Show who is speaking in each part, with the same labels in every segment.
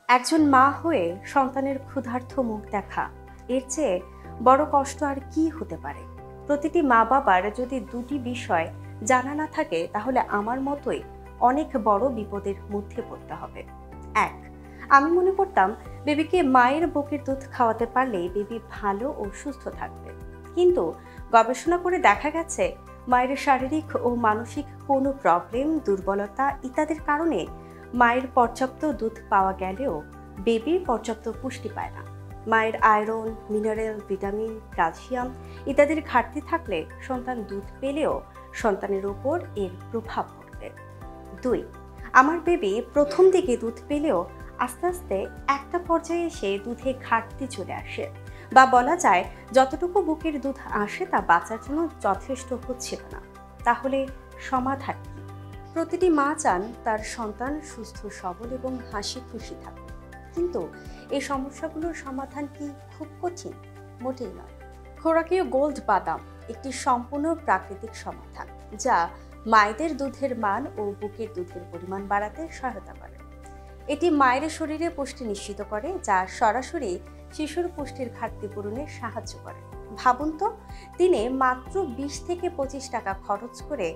Speaker 1: একজন মা হয়ে সন্তানের ক্ষুধার্ত মুখ দেখা, এর চেয়ে বড় কষ্ট আর কি হতে পারে? প্রতিটি মা বাবার যদি দুটি বিষয় জানা না থাকে, তাহলে আমার মতোই অনেক বড় বিপদের মধ্যে পড়তে হবে। এক, আমি মনে করতাম বেবিকে মায়ের বুকের দুধ খাওয়াতে পারলেই বেবি ভালো ও সুস্থ থাকবে। কিন্তু গবেষণা করে দেখা গেছে, মায়ের শারীরিক ও মানসিক কোনো প্রবলেম, দুর্বলতা ইত্যাদির কারণে মায়ের পর্যাপ্ত দুধ পাওয়া গেলেও বেবির পর্যাপ্ত পুষ্টি পায় না। মায়ের আয়রন, মিনারেল, ভিটামিন, ক্যালসিয়াম ইত্যাদির ঘাটতি থাকলে সন্তান দুধ পেলেও সন্তানের উপর এর প্রভাব পড়বে। দুই, আমার বেবি প্রথম দিকে দুধ পেলেও আস্তে আস্তে একটা পর্যায়ে এসে দুধে ঘাটতি চলে আসে, বা বলা যায় যতটুকু বুকের দুধ আসে তা বাচ্চার জন্য যথেষ্ট হচ্ছিল না। তাহলে সমাধান কি? প্রতিটি মা চান তার সন্তান সুস্থ, সবল এবং হাসি খুশি থাকুক, কিন্তু এই সমস্যাগুলোর সমাধান কি খুব কঠিন? মোটেই নয়। খোরাকীয় গোল্ড বাদাম একটি সম্পূর্ণ প্রাকৃতিক সমাধান, যা মায়েদের দুধের মান ও বুকের দুধের পরিমাণ বাড়াতে সহায়তা করে। এটি মায়ের শরীরে পুষ্টি নিশ্চিত করে, যা সরাসরি শিশুর পুষ্টির ঘাটতি পূরণে সাহায্য করে। ভাবুন তো, দিনে মাত্র 20 থেকে 25 টাকা খরচ করে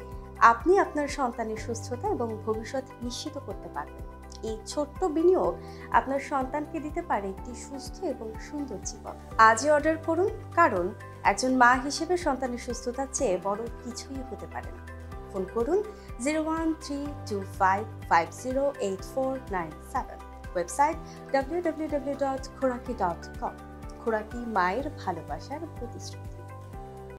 Speaker 1: আপনি আপনার সন্তানের সুস্থতা এবং ভবিষ্যৎ নিশ্চিত করতে পারবেন। এই ছোট্ট বিনিয়োগ আপনার সন্তানকে দিতে পারে একটি সুস্থ এবং সুন্দর জীবন। আজই অর্ডার করুন, কারণ একজন মা হিসেবে সন্তানের সুস্থতার চেয়ে বড় কিছুই হতে পারে না। ফোন করুন 0132550849 ওয়েবসাইট www.khoraki.com। খোরাকি মায়ের ভালোবাসার প্রতিশ্রুতি।